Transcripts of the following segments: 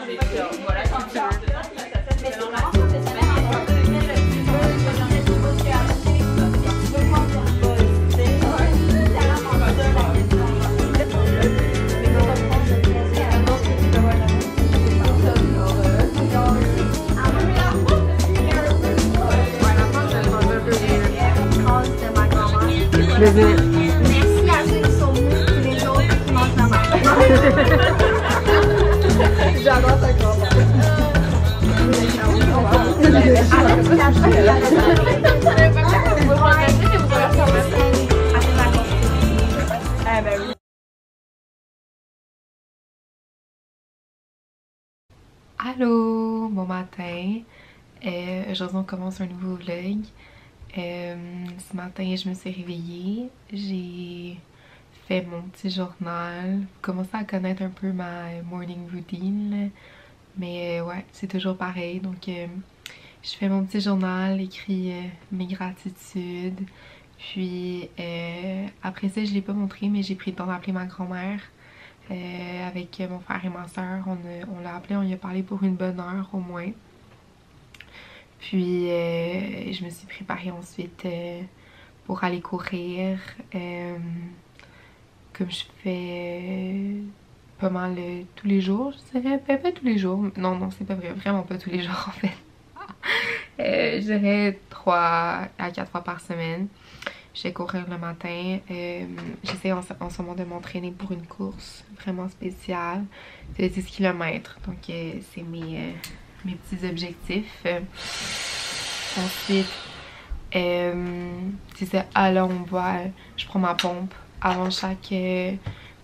Merci à ceux qui sont venus tous les jours et qui mangent ma mère. J'adore ta grand-mère. Allô, bon matin. Aujourd'hui on commence un nouveau vlog. Ce matin je me suis réveillée, j'ai fait mon petit journal, commencé à connaître un peu ma morning routine là. Mais ouais, c'est toujours pareil, donc je fais mon petit journal, écris mes gratitudes, puis après ça je l'ai pas montré mais j'ai pris le temps d'appeler ma grand-mère avec mon frère et ma soeur, on l'a appelé, on y a parlé pour une bonne heure au moins. Puis je me suis préparée ensuite pour aller courir, comme je fais pas mal tous les jours, je dirais, pas tous les jours, non c'est pas vrai, vraiment pas tous les jours en fait. Je dirais 3 à 4 fois par semaine. Je vais courir le matin, j'essaie en ce moment de m'entraîner pour une course vraiment spéciale de 10 km, donc c'est mes petits objectifs. Ensuite, c'est ça, à l'envoi, je prends ma pompe avant chaque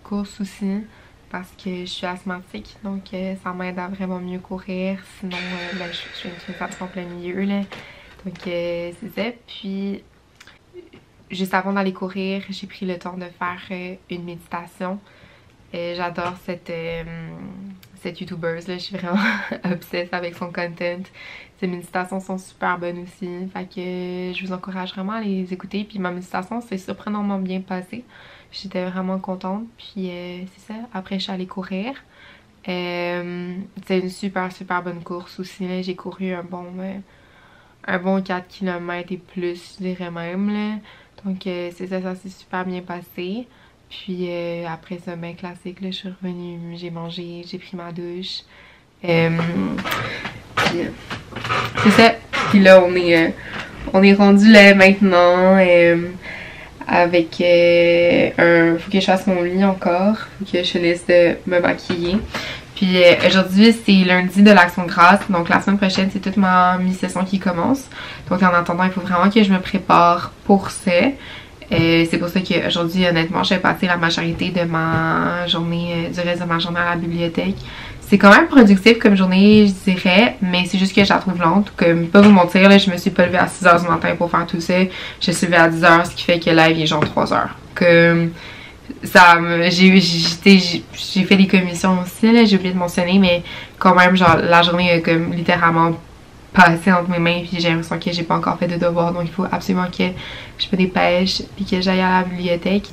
course aussi parce que je suis asthmatique, donc ça m'aide à vraiment mieux courir, sinon ben, je fais une sensation en plein milieu là. Donc c'est ça, puis juste avant d'aller courir, j'ai pris le temps de faire une méditation. J'adore cette youtubeuse là, je suis vraiment obsesse avec son content. Ses méditations sont super bonnes aussi, fait que je vous encourage vraiment à les écouter. Puis ma méditation s'est surprenamment bien passée, j'étais vraiment contente. Puis c'est ça, après je suis allée courir. C'est une super bonne course aussi là. J'ai couru un bon 4 km et plus, je dirais même là. Donc c'est ça, ça s'est super bien passé. Puis après ça, ben classique, là, je suis revenue, j'ai mangé, j'ai pris ma douche. C'est ça. Puis là, on est rendu là maintenant avec faut que je fasse mon lit encore, faut que je finisse de me maquiller. Puis aujourd'hui, c'est lundi de l'Action de grâce, donc la semaine prochaine, c'est toute ma mi-session qui commence. Donc en attendant, il faut vraiment que je me prépare pour ça. C'est pour ça qu'aujourd'hui, honnêtement, j'ai passé la majorité de ma journée, du reste de ma journée à la bibliothèque. C'est quand même productif comme journée, je dirais, mais c'est juste que je la trouve lente. Comme, pas vous mentir, là, je me suis pas levée à 6h du matin pour faire tout ça. Je suis levée à 10h, ce qui fait que là, il est genre 3h. Comme, ça, j'ai fait des commissions aussi, là, j'ai oublié de mentionner, mais quand même, genre, la journée a comme littéralement passé entre mes mains, puis j'ai l'impression que j'ai pas encore fait de devoirs, donc il faut absolument que je me dépêche, puis que j'aille à la bibliothèque.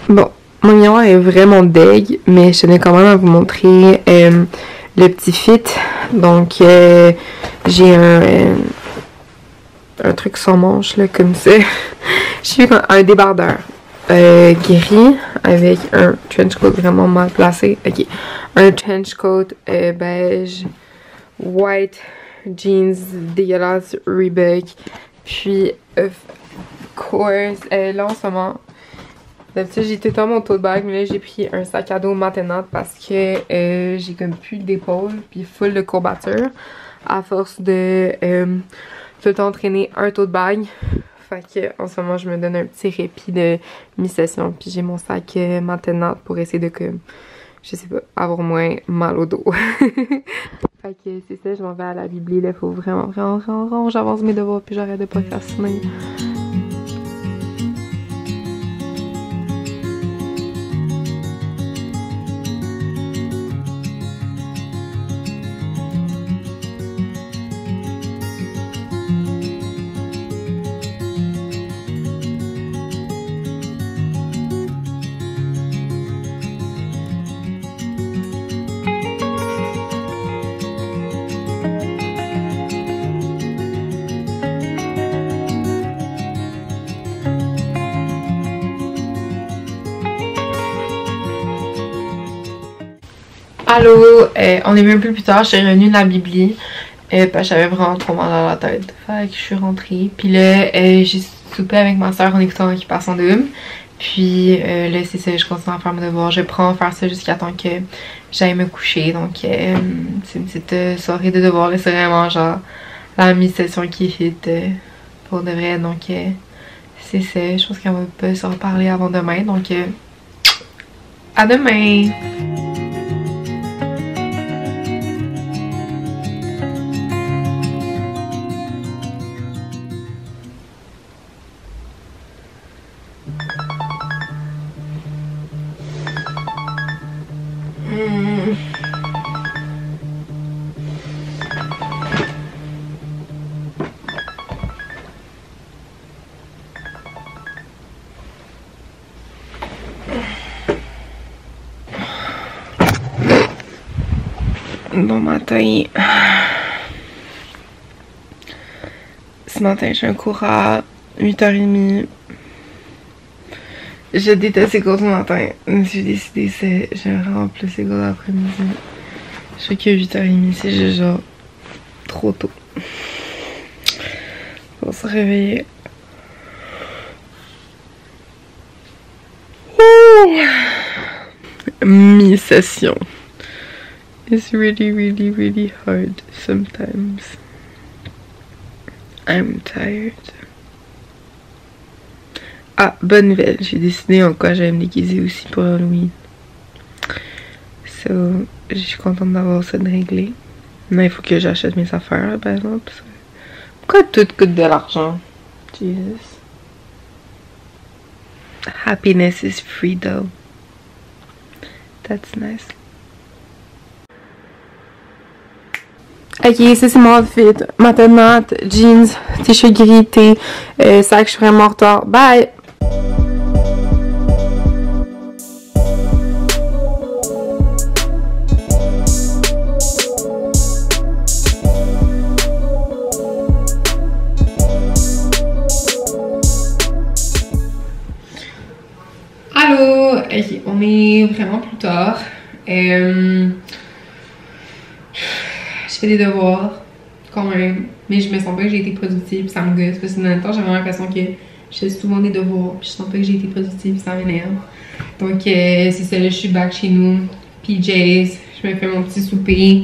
Bon, mon miroir est vraiment deg, mais je tenais quand même à vous montrer le petit fit. Donc, j'ai un truc sans manche, là, comme ça. Je suis un débardeur gris avec un trench coat vraiment mal placé. Ok, un trench coat beige, white jeans dégueulasse Reebok, puis of course, là en ce moment, d'habitude j'ai tout le temps mon tote bag, mais là j'ai pris un sac à dos Maintenant parce que j'ai comme plus d'épaule puis full de courbatures à force de tout le temps traîner un tote bag. Fait que en ce moment je me donne un petit répit de mi-session, puis j'ai mon sac Maintenant pour essayer de comme, je sais pas, avoir moins mal au dos. Fait que c'est ça, je m'en vais à la bibli, là, faut vraiment j'avance mes devoirs puis j'arrête de procrastiner. Allô, on est un peu plus tard, je suis revenue de la bibli parce que j'avais vraiment trop mal à la tête. Fait que je suis rentrée. Puis là, j'ai soupé avec ma soeur en écoutant Occupation Double. Puis là, c'est ça, je continue à faire mes devoirs. Je prends faire ça jusqu'à temps que j'aille me coucher. Donc, c'est une petite soirée de devoirs. Là, c'est vraiment genre la mi-session qui est hit pour de vrai. Donc, c'est ça. Je pense qu'on va pas se reparler avant demain. Donc, à demain! Bon matin. Ce matin, j'ai un cours à 8h30. Je déteste les cours du matin. J'ai décidé que j'ai vraiment plus les cours d'après-midi. Je sais que 8h30, c'est juste genre trop tôt. Pour se réveiller. Mi-session. It's really hard sometimes. I'm tired. Ah, bonne nouvelle, j'ai décidé en quoi j'allais me déguiser aussi pour Halloween. So, je suis contente d'avoir ça de réglé. Mais il faut que j'achète mes affaires, là, par exemple. Pourquoi tout coûte de l'argent? Jesus. Happiness is free though. That's nice. Ok, ça c'est mon outfit. Manteau de mat, jeans, t-shirt gris, thé, sac, je suis vraiment en retard. Bye! Allô! Ok, on est vraiment plus tard. Je fais des devoirs, quand même, mais je me sens pas que j'ai été productive, ça me gosse, parce que dans le temps, j'ai vraiment l'impression que je fais souvent des devoirs, puis je sens pas que j'ai été productive, ça m'énerve. Donc, c'est ça, là, je suis back chez nous, PJs, je me fais mon petit souper.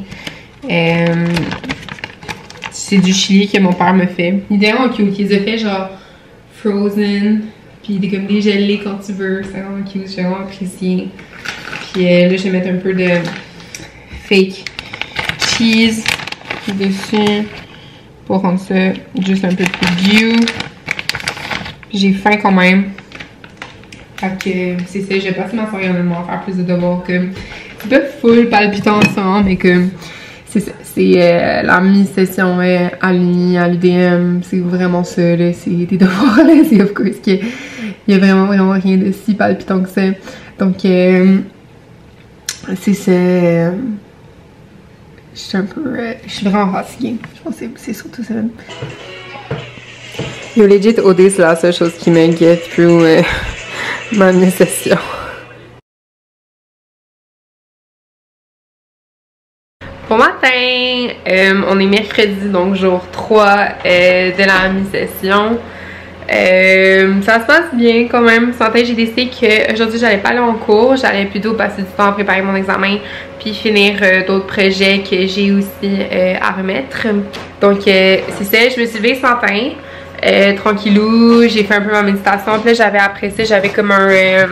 C'est du chili que mon père me fait. Il est vraiment cute, il les a fait genre frozen, puis il est comme dégelé quand tu veux, c'est vraiment cute, j'ai vraiment apprécié. Puis là, je vais mettre un peu de fake cheese dessus pour rendre ça juste un peu plus vieux. J'ai faim quand même. Fait que c'est ça, j'ai passé ma soirée à faire plus de devoirs. C'est pas full palpitant ensemble, mais que c'est la mi-session à l'UDM. C'est vraiment ça, là. C'est des devoirs, là. C'est of course qu'il y a vraiment rien de si palpitant que ça. Donc, c'est ça. Je suis vraiment fatiguée. Je pense que c'est surtout ça. Yo, legit, OD, c'est la seule chose qui me get through ma mi-session. Bon matin! On est mercredi, donc jour 3 de la mi-session. Ça se passe bien quand même. Ce matin, j'ai décidé qu'aujourd'hui, j'allais pas aller en cours. J'allais plutôt passer du temps à préparer mon examen puis finir d'autres projets que j'ai aussi à remettre. Donc, c'est ça. Je me suis levée ce matin, tranquillou. J'ai fait un peu ma méditation. Puis là, après ça, j'avais comme un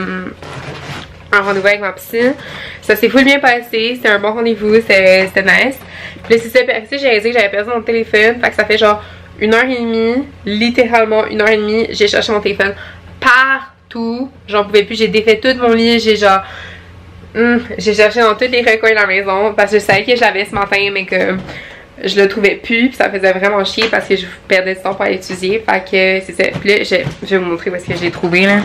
rendez-vous avec ma psy. Ça s'est full bien passé. C'était un bon rendez-vous. C'était nice. Puis là, c'est ça. Puis après ça, j'ai réalisé que j'avais perdu mon téléphone. Fait que ça fait genre 1h30, littéralement 1h30, j'ai cherché mon téléphone partout, j'en pouvais plus, j'ai défait tout mon lit, j'ai cherché dans tous les recoins de la maison parce que je savais que je l'avais ce matin mais que je le trouvais plus, puis ça faisait vraiment chier parce que je perdais du temps pour aller étudier, fait que c'est ça. Puis là, je vais vous montrer où est-ce que je l'ai trouvé là.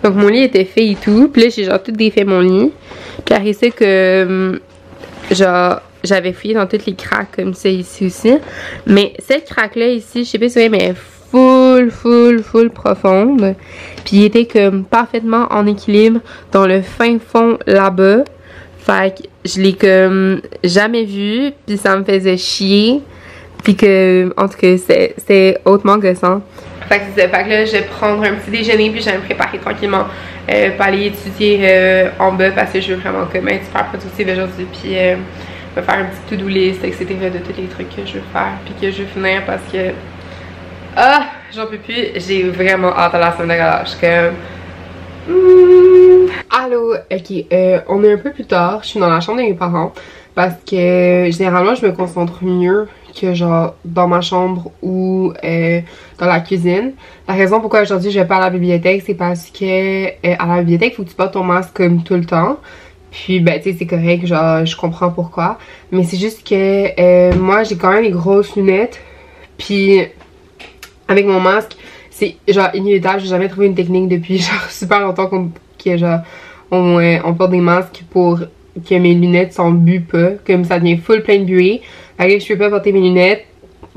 Donc mon lit était fait et tout, puis là j'ai genre tout défait mon lit, puis après ça que genre j'avais fouillé dans toutes les craques comme ça ici aussi. Mais cette craque-là ici, je sais pas si vous voyez, mais full profonde. Puis il était comme parfaitement en équilibre dans le fin fond là-bas. Fait que je l'ai comme jamais vu, puis ça me faisait chier. Puis que, en tout cas, c'est hautement gossant. Fait que là, je vais prendre un petit déjeuner, puis je vais me préparer tranquillement pour aller étudier en bas, parce que je veux vraiment comme être super productive aujourd'hui, puis me faire un petit to-do list, etc. de tous les trucs que je veux faire, puis que je veux finir parce que... Ah! J'en peux plus. J'ai vraiment hâte à la semaine de relâche. Allô? Ok, on est un peu plus tard. Je suis dans la chambre de mes parents parce que généralement, je me concentre mieux que genre dans ma chambre ou dans la cuisine. La raison pourquoi aujourd'hui je vais pas à la bibliothèque, c'est parce que à la bibliothèque, il faut que tu portes ton masque comme tout le temps. Puis ben tu sais, c'est correct, genre je comprends pourquoi. Mais c'est juste que moi j'ai quand même des grosses lunettes. Puis avec mon masque, c'est genre inévitable. J'ai jamais trouvé une technique depuis genre super longtemps on porte des masques pour que mes lunettes s'en buent pas. Comme ça devient full plein de buée. Fait que là, je peux pas porter mes lunettes.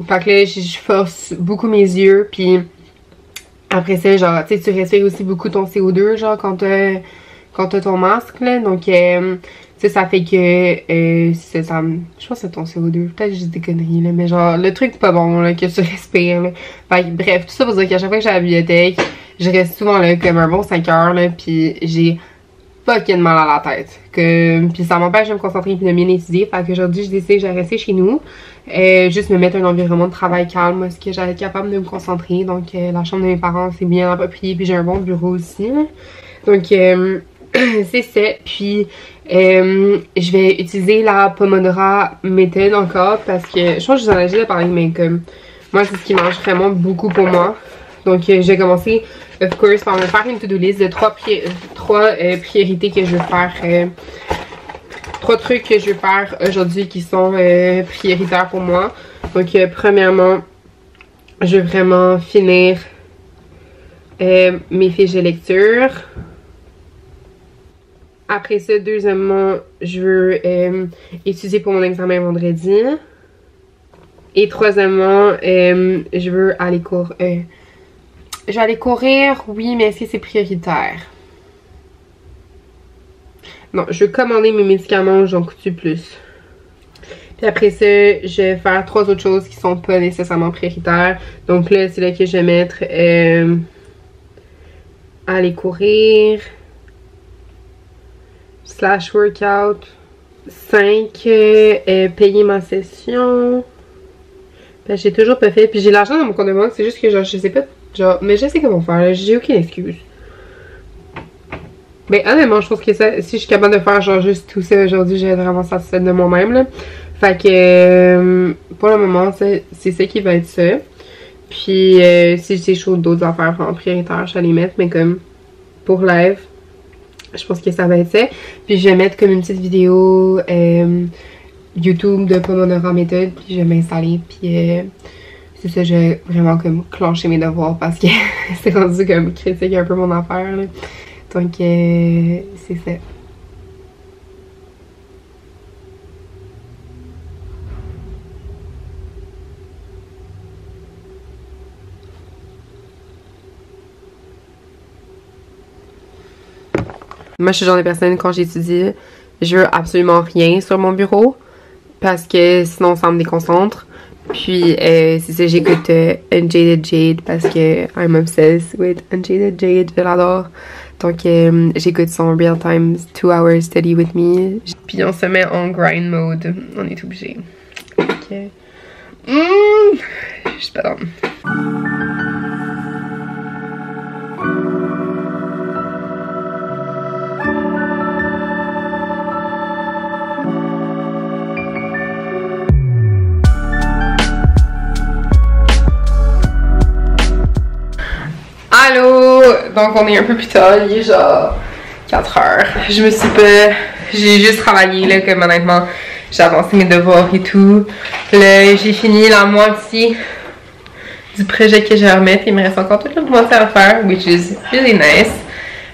Fait que là, je force beaucoup mes yeux. Puis après ça, genre, tu sais, tu respires aussi beaucoup ton CO2, genre, quand t'as ton masque, là. Donc, ça fait que, je pense que c'est ton CO2. Peut-être que j'ai des conneries, là. Mais genre, le truc pas bon, là, que tu respires, là. Fait que, bref, tout ça pour dire qu'à chaque fois que je suis à la bibliothèque, je reste souvent là, comme un bon 5 heures, là. Puis j'ai fucking mal à la tête. Puis ça m'empêche de me concentrer et de bien étudier. Fait qu'aujourd'hui, je décide que je vais rester chez nous. Juste me mettre un environnement de travail calme, parce que j'allais être capable de me concentrer. Donc, la chambre de mes parents, c'est bien approprié. Puis j'ai un bon bureau aussi, là. Donc, c'est ça. Puis, je vais utiliser la Pomodoro méthode encore, parce que je pense que je vous en ai déjà parlé, mais comme moi, c'est ce qui marche vraiment beaucoup pour moi. Donc, je vais commencer, of course, par me faire une to-do list de trois priorités que je veux faire. 3 trucs que je veux faire aujourd'hui qui sont prioritaires pour moi. Donc, premièrement, je veux vraiment finir mes fiches de lecture. Après ça, deuxièmement, je veux étudier pour mon examen vendredi. Et troisièmement, je veux aller courir. Je vais aller courir, oui, mais est-ce que c'est prioritaire? Non, je vais commander mes médicaments, j'en coûte plus. Puis après ça, je vais faire 3 autres choses qui sont pas nécessairement prioritaires. Donc là, c'est là que je vais mettre aller courir / workout 5 payer ma session. Ben, j'ai toujours pas fait. Puis j'ai l'argent dans mon compte de banque, c'est juste que genre je sais pas. Genre, mais je sais comment faire, j'ai aucune excuse. Ben honnêtement, je pense que ça, si je suis capable de faire genre juste tout ça aujourd'hui, j'ai vraiment satisfaite de moi-même là. Fait que pour le moment, c'est ça qui va être ça. Puis si j'ai chaud d'autres affaires en prioritaire, je vais les mettre, mais comme pour live, je pense que ça va être ça. Puis je vais mettre comme une petite vidéo YouTube de Pomodoro méthode, puis je vais m'installer, puis c'est ça, je vais vraiment comme clencher mes devoirs parce que c'est rendu comme critique un peu mon affaire là. Donc c'est ça. Moi, je suis le genre de personne, quand j'étudie, je veux absolument rien sur mon bureau parce que sinon ça me déconcentre. Puis c'est ça, j'écoute Unjaded Jade parce que I'm obsessed with Unjaded Jade, je l'adore. Donc j'écoute son Real Time 2 Hours Study With Me. Puis on se met en grind mode, on est obligé. Ok. Je suis pas dans. Allô! Donc on est un peu plus tard, il est genre 4 heures. Je me suis pas... J'ai juste travaillé là, comme honnêtement, j'ai avancé mes devoirs et tout. Là, j'ai fini la moitié du projet que j'ai à remettre. Il me reste encore toute l'autre moitié à faire, which is really nice.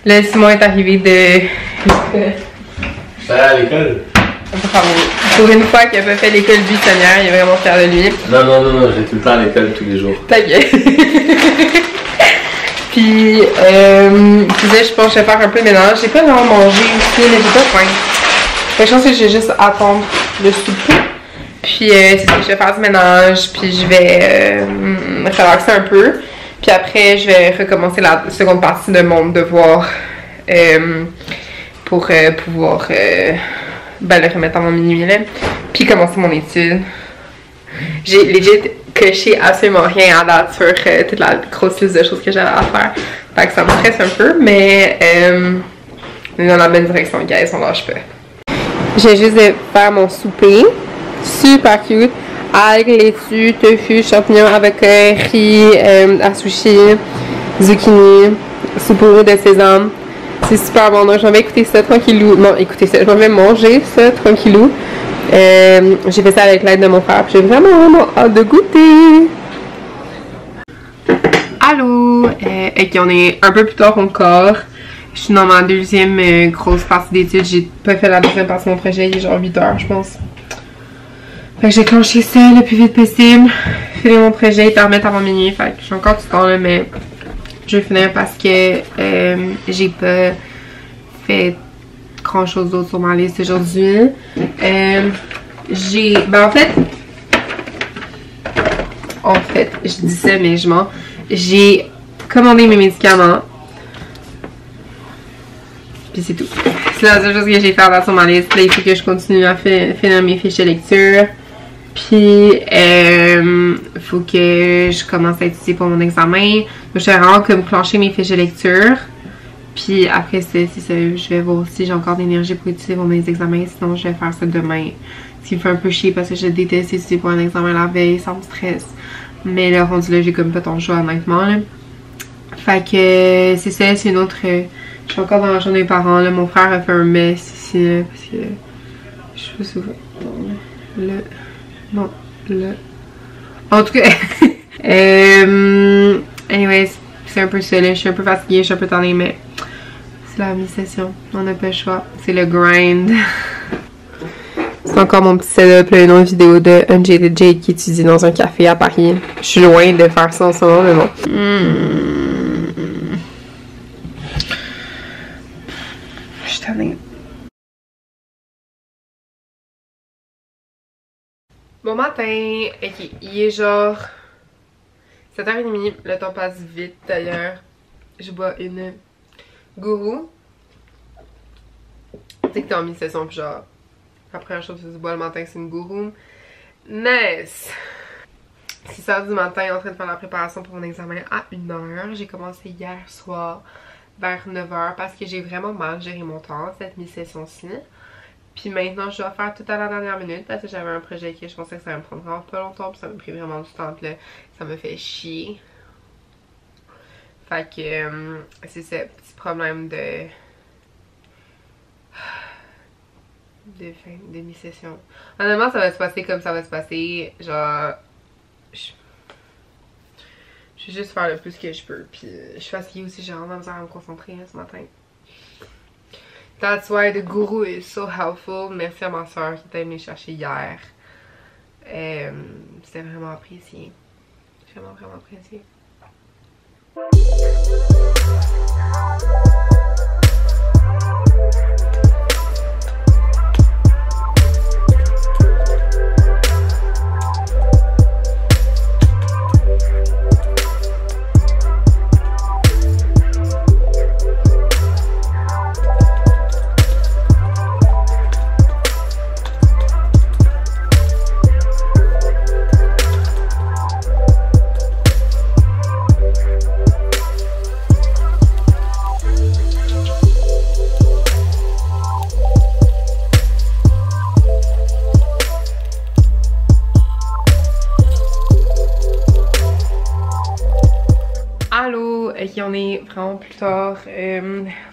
Là, Simon est arrivé de... Ça allait à l'école? Bravo. Pour une fois qu'il a pas fait l'école buissonnière, il est vraiment fier de lui. Non, j'ai tout le temps à l'école tous les jours. T'inquiète. Puis, je pense que je vais faire un peu de ménage. J'ai pas vraiment mangé aussi, mais j'ai pas faim. Fait que je pense que je vais juste attendre le souper. Puis c'est ça, je vais faire du ménage, puis je vais me relaxer un peu. Puis après, je vais recommencer la seconde partie de mon devoir pour pouvoir le remettre en mon minuit là. Puis commencer mon étude. J'ai legit coché absolument rien à date sur toute la grosse liste de choses que j'avais à faire. Fait que ça me stresse un peu, mais on est dans la bonne direction, guys, on lâche pas. J'ai juste de faire mon souper. Super cute. Algues, laitue, tofu, champignons avec riz, à sushi, zucchini, soupe au roux de sésame. C'est super bon. Donc, je vais écouter ça tranquillou. Non, écoutez ça. Je vais manger ça tranquillou. J'ai fait ça avec l'aide de mon frère. J'ai vraiment hâte de goûter. Allô! Ok, on est un peu plus tard encore. Je suis dans ma deuxième grosse partie d'études. J'ai pas fait la deuxième partie de mon projet. Il est genre 8 h, je pense. Fait que j'ai clenché ça le plus vite possible. Finir mon projet et remettre avant minuit. Fait que j'ai encore du temps là, mais je vais finir parce que j'ai pas fait grand chose d'autre sur ma liste aujourd'hui. En fait, je dis ça, mais je mens. J'ai commandé mes médicaments. Puis c'est tout. C'est la seule chose que j'ai fait là sur ma liste. Là, il faut que je continue à finir mes fiches de lecture. Puis, faut que je commence à étudier pour mon examen. Donc, je vais vraiment comme clencher mes fiches de lecture. Puis après, c'est ça. Je vais voir si j'ai encore d'énergie pour étudier pour mes examens. Sinon, je vais faire ça demain. Ce qui me fait un peu chier parce que je déteste étudier pour un examen la veille. Ça me stresse. Mais là, rendu là, j'ai comme pas ton choix, honnêtement. Là. Fait que c'est ça. C'est une autre... je suis encore dans la journée des parents. Là. Mon frère a fait un mess ici. Là, parce que... je sais pas si vous... Non, là. En tout cas, anyways, c'est un peu ça là. Je suis un peu fatiguée, je suis un peu tannée, mais c'est la mi-session. On n'a pas le choix. C'est le grind. C'est encore mon petit setup, là, une autre vidéo de Unjaded Jade qui étudie dans un café à Paris. Je suis loin de faire ça en ce moment, mais bon. Je suis tannée. Bon matin, ok, il est genre 7h30, le temps passe vite d'ailleurs. Je bois une gourou. Tu sais que t'es en mi-session pis genre, la première chose que tu bois le matin c'est une gourou. Nice! 6h du matin en train de faire la préparation pour mon examen à 1h. J'ai commencé hier soir vers 9h parce que j'ai vraiment mal géré mon temps cette mi-session-ci. Puis maintenant, je dois faire tout à la dernière minute parce que j'avais un projet que je pensais que ça allait me prendre vraiment pas longtemps. Puis ça m'a pris vraiment du temps. Puis là, ça me fait chier. Fait que c'est ce petit problème de mi-session. Honnêtement, ça va se passer comme ça va se passer. Genre, je vais juste faire le plus que je peux. Puis je suis fatiguée aussi, j'ai vraiment besoin de me concentrer ce matin. That's why the guru is so helpful. Merci à ma soeur qui est venue me chercher hier. C'était vraiment apprécié. Vraiment apprécié. Ok, on est vraiment plus tard.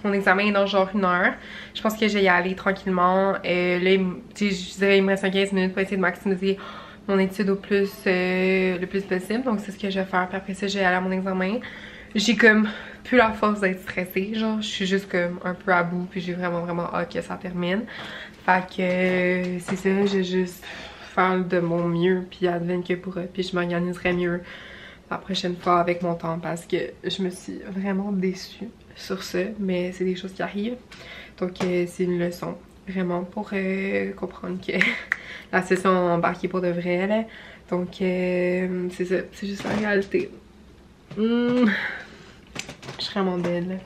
Mon examen est dans genre 1h. Je pense que je vais y aller tranquillement. Là, je dirais il me reste 15 minutes pour essayer de maximiser mon étude au plus, le plus possible. Donc c'est ce que je vais faire. Puis après ça, je vais aller à mon examen. J'ai comme plus la force d'être stressée. Genre, je suis juste comme un peu à bout. Puis j'ai vraiment hâte que ça termine. Fait que c'est ça, je vais juste faire de mon mieux. Puis advienne que pourra. Puis je m'organiserai mieux la prochaine fois avec mon temps parce que je me suis vraiment déçue sur ça, mais c'est des choses qui arrivent, donc c'est une leçon. vraiment pour comprendre que la session a embarqué pour de vrai là. Donc c'est ça, c'est juste la réalité. Je suis vraiment belle.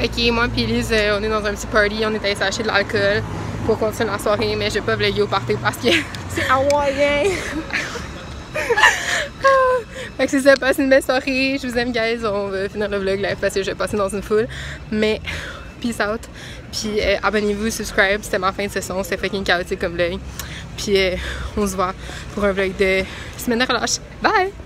Ok, moi et Elise, on est dans un petit party, on est allé s'acheter de l'alcool pour continuer la soirée, mais je vais pas vlogger au party parce que c'est hawaïen. Fait que c'est ça, passez une belle soirée, je vous aime guys, on va finir le vlog live parce que je vais passer dans une foule, mais peace out, puis abonnez-vous, subscribe, c'était ma fin de session, c'était fucking chaotique comme vlog, puis on se voit pour un vlog de semaine de relâche, bye!